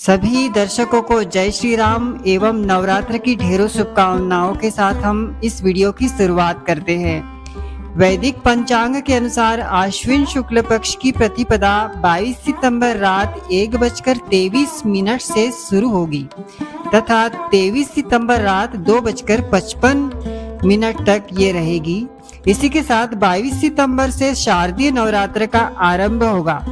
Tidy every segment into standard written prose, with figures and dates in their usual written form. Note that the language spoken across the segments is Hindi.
सभी दर्शकों को जय श्री राम एवं नवरात्र की ढेरों शुभकामनाओं के साथ हम इस वीडियो की शुरुआत करते हैं। वैदिक पंचांग के अनुसार आश्विन शुक्ल पक्ष की प्रतिपदा 22 सितंबर रात 1:23 से शुरू होगी तथा 23 सितंबर रात 2:55 तक ये रहेगी। इसी के साथ 22 सितंबर से शारदीय नवरात्र का आरंभ होगा।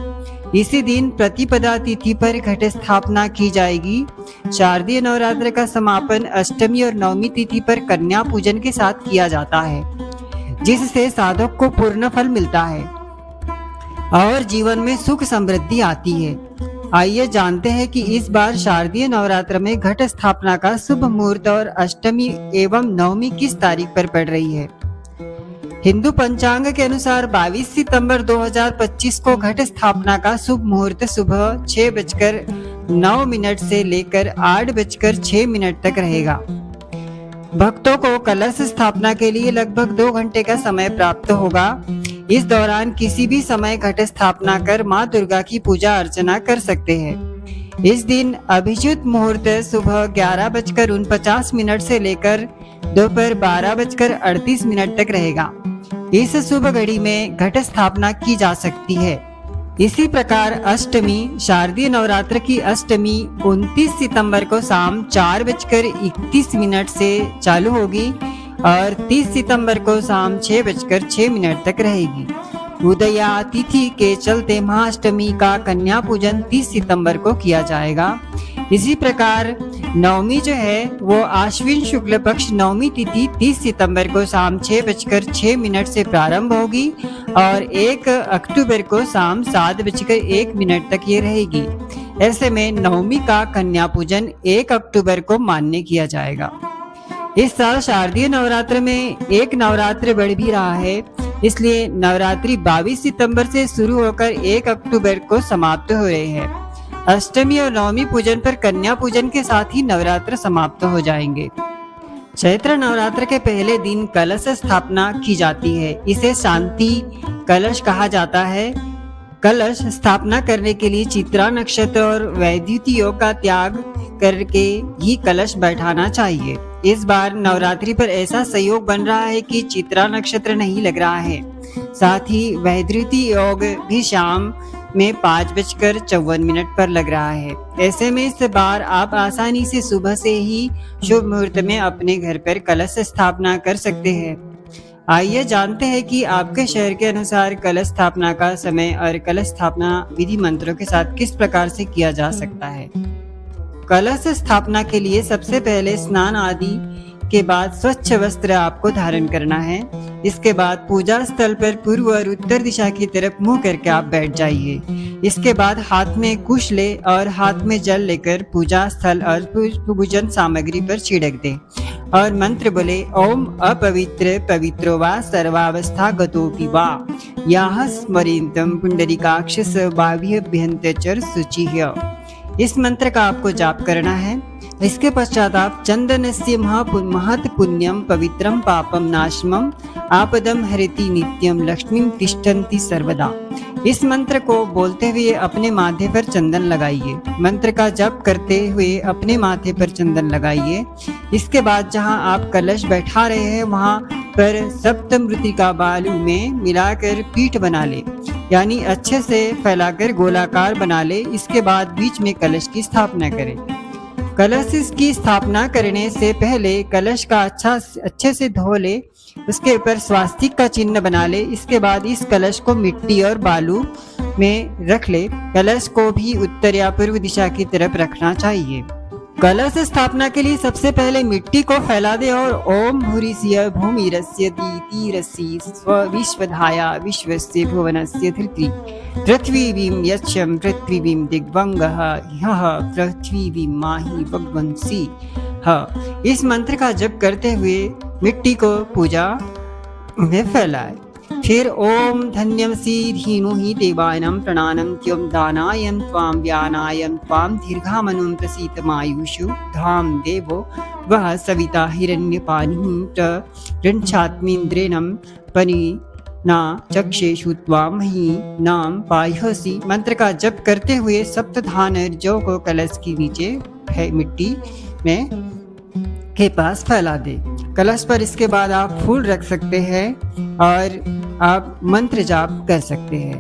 इसी दिन प्रतिपदा तिथि पर घट स्थापना की जाएगी। शारदीय नवरात्र का समापन अष्टमी और नवमी तिथि पर कन्या पूजन के साथ किया जाता है, जिससे साधक को पूर्ण फल मिलता है और जीवन में सुख समृद्धि आती है। आइए जानते हैं कि इस बार शारदीय नवरात्र में घट स्थापना का शुभ मुहूर्त और अष्टमी एवं नवमी किस तारीख पर पड़ रही है। हिंदू पंचांग के अनुसार 22 सितंबर 2025 को घट स्थापना का शुभ मुहूर्त सुबह 6:09 से लेकर 8:06 तक रहेगा। भक्तों को कलश स्थापना के लिए लगभग 2 घंटे का समय प्राप्त होगा। इस दौरान किसी भी समय घट स्थापना कर मां दुर्गा की पूजा अर्चना कर सकते हैं। इस दिन अभिजित मुहूर्त सुबह 11:49 से लेकर दोपहर 12:38 तक रहेगा। इस शुभ घड़ी में घट स्थापना की जा सकती है। इसी प्रकार अष्टमी, शारदीय नवरात्र की अष्टमी 29 सितंबर को शाम 4:31 से चालू होगी और 30 सितंबर को शाम 6:06 तक रहेगी। उदया तिथि के चलते महाअष्टमी का कन्या पूजन 30 सितंबर को किया जाएगा। इसी प्रकार नवमी जो है वो आश्विन शुक्ल पक्ष नवमी तिथि 30 सितंबर को शाम 6:06 से प्रारंभ होगी और 1 अक्टूबर को शाम 7:01 तक ये रहेगी। ऐसे में नवमी का कन्या पूजन 1 अक्टूबर को मान्य किया जाएगा। इस साल शारदीय नवरात्र में एक नवरात्र बढ़ भी रहा है, इसलिए नवरात्रि 22 सितंबर से शुरू होकर 1 अक्टूबर को समाप्त हो रहे हैं। अष्टमी और नवमी पूजन पर कन्या पूजन के साथ ही नवरात्र समाप्त हो जाएंगे। चैत्र नवरात्र के पहले दिन कलश स्थापना की जाती है। इसे शांति कलश कहा जाता है। कलश स्थापना करने के लिए चित्रा नक्षत्र और वैद्युति योग का त्याग करके ही कलश बैठाना चाहिए। इस बार नवरात्रि पर ऐसा संयोग बन रहा है कि चित्रा नक्षत्र नहीं लग रहा है। साथ ही वैद्युति योग भी शाम में 5:54 पर लग रहा है। ऐसे में इस बार आप आसानी से सुबह से ही शुभ मुहूर्त में अपने घर पर कलश स्थापना कर सकते हैं। आइए जानते हैं कि आपके शहर के अनुसार कलश स्थापना का समय और कलश स्थापना विधि मंत्रों के साथ किस प्रकार से किया जा सकता है। कलश स्थापना के लिए सबसे पहले स्नान आदि के बाद स्वच्छ वस्त्र आपको धारण करना है। इसके बाद पूजा स्थल पर पूर्व और उत्तर दिशा की तरफ मुंह करके आप बैठ जाइए। इसके बाद हाथ में कुश ले और हाथ में जल लेकर पूजा स्थल और पूजन सामग्री पर छिड़क दे और मंत्र बोले, ओम अपवित्र पवित्रो वा सर्वावस्था गतोपि वा याह स्मरेन्तं पुंडरीकाक्ष बाह्यभ्यंतचर शुचिः। इस मंत्र का आपको जाप करना है। इसके पश्चात आप चंदनस्य महत् पुण्यम पवित्रम पापम नाशमम आपदम हरति नित्यम लक्ष्मीम तिष्ठन्ति सर्वदा। इस मंत्र को बोलते हुए अपने माथे पर चंदन लगाइए। मंत्र का जप करते हुए अपने माथे पर चंदन लगाइए। इसके बाद जहां आप कलश बैठा रहे हैं वहां पर सप्तमृतिका बालू में मिलाकर पीठ बना ले, यानी अच्छे से फैलाकर गोलाकार बना ले। इसके बाद बीच में कलश की स्थापना करें। कलश की स्थापना करने से पहले कलश का अच्छे से धो ले, उसके ऊपर स्वास्तिक का चिन्ह बना ले। इसके बाद इस कलश को मिट्टी और बालू में रख ले। कलश को भी उत्तर या पूर्व दिशा की तरफ रखना चाहिए। कलश स्थापना के लिए सबसे पहले मिट्टी को फैला दे और ओम भूरिस्य भूमिरस्य तीरस्य विश्वधाया विश्वस्य भुवनस्य धृति पृथ्वीं यच्छं पृथ्वीं दिग्वंगः ह्यः पृथ्वीं माहि भगवंसी ह। इस मंत्र का जप करते हुए मिट्टी को पूजा में फैलाए। फिर ओम धन्यम धीनु ही देवायनम प्रणानम त्योम दानायम त्वाम व्यानायम त्वाम दीर्घामनुम प्रसीतमायुषु धाम देवो वह सविता हिरण्यपानि ऋक्षात्मीन्द्रेणम पनि ना चक्षेषु त्वामहि नाम पाह्यसि। मंत्र का जप करते हुए सप्तधान और जौ को कलश के नीचे मिट्टी में के पास फैला दे। कलश पर इसके बाद आप फूल रख सकते हैं और आप मंत्र जाप कर सकते हैं।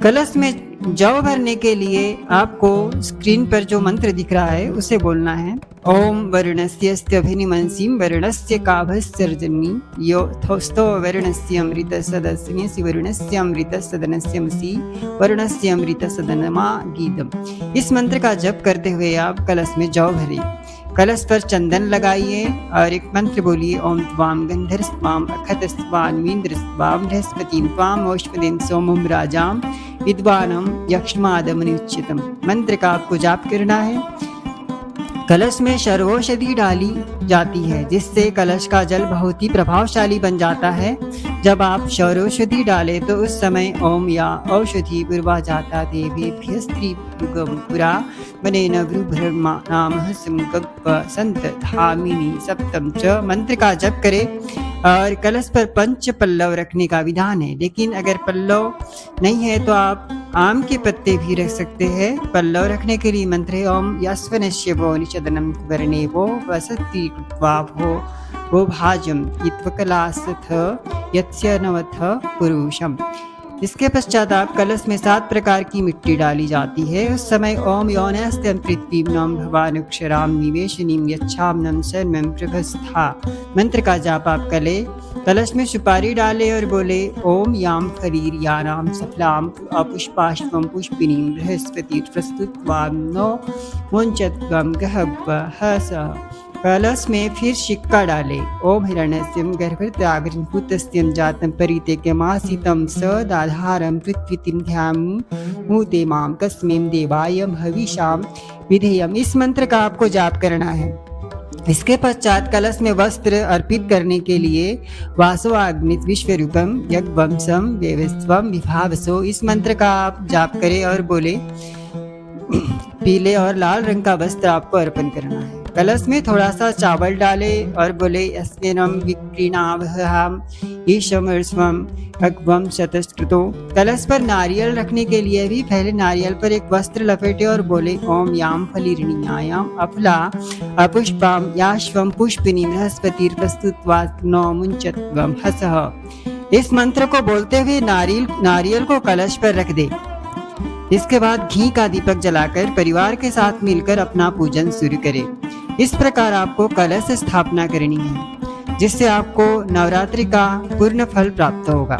कलश में जौ भरने के लिए आपको स्क्रीन पर जो मंत्र दिख रहा है उसे बोलना है। ओम वरुणस्यभिनिमंसीं वरुणस्य काभस्सर्जन्मी यो थोस्तो वरुणस्य अमृत सदस्यसि वरुणस्य अमृत सदनस्यमसि वरुणस्य अमृत सदनमा गीतम। इस मंत्र का जप करते हुए आप कलश में जौ भरें। कलश पर चंदन लगाइए और एक मंत्र बोलिए। ओम त्वाम गंधर्स्वाम अखतस्वान्वीन्द्रस्वाम बृहस्पतिं त्वाम ओष्पदें सोमं राजाम विद्वानम यक्ष्मादमनुच्यतम। मंत्र का आपको जाप करना है। कलश में सर्वौषधि डाली जाती है जिससे कलश का जल बहुत ही प्रभावशाली बन जाता है। जब आप सर्वौषधि डालें तो उस समय ओम या औषधि पूर्वा जाता देवेभ्य स्त्रीभुगम पुरा वनेन वृब्रह्मा नामः समगप्प संत धामिनी सप्तम च। मंत्र का जप करें और कलश पर पंच पल्लव रखने का विधान है। लेकिन अगर पल्लव नहीं है तो आप आम के पत्ते भी रख सकते हैं। पल्लव रखने के लिए मंत्र है। ओम यस्वनस्य वो निषदनम वर्णे वो वसति वो भाजम इत्वकलासथ यस्य नवथ पुरुषम। इसके पश्चात आप कलश में 7 प्रकार की मिट्टी डाली जाती है। उस समय ओम योनस्त्यं पृथ्वीं नम भवानुक्षराम निवेशनीम यच्छामनम सर्वं प्रभस्था मंत्र का जाप आप करें। कलश में सुपारी डाले और बोले ओम याम फरीर यानाम सफलाम अपुष्पाश्वम पुष्पिनीम बृहस्पति प्रस्तुत्वाम नो मुंचत्वम गहब्बहस। कलश में फिर सिक्का डाले। ओम हिरण्यस्यं गर्भत्याग्निभूतस्यं जातं परितेक्यमासितं सदाधारं पृथ्वीतिन्ध्यां मूते मां कस्मै देवाय हविषां विधेयम्। इस मंत्र का आपको जाप करना है। इसके पश्चात कलश में वस्त्र अर्पित करने के लिए वासवाग्नित विश्वरूपम यज्ञवंशम देवस्वम विभावसो। इस मंत्र का आप जाप करें और बोले। पीले और लाल रंग का वस्त्र आपको अर्पण करना है। कलश में थोड़ा सा चावल डाले और बोले अस्मिनम विक्रीणावहम ईशमर्स्वम अग्वम शतस्कृतो। कलश पर नारियल रखने के लिए भी पहले नारियल पर एक वस्त्र लपेटे और बोले ओम याम फलिर्णियायाम अफला अपुष्पाम याश्वम पुष्पिनी बृहस्पति प्रस्तुत्वा नो मुंचत्वम हसः। इस मंत्र को बोलते हुए नारियल को कलश पर रख दे। इसके बाद घी का दीपक जलाकर परिवार के साथ मिलकर अपना पूजन शुरू करें। इस प्रकार आपको कलश स्थापना करनी है जिससे आपको नवरात्रि का पूर्ण फल प्राप्त होगा।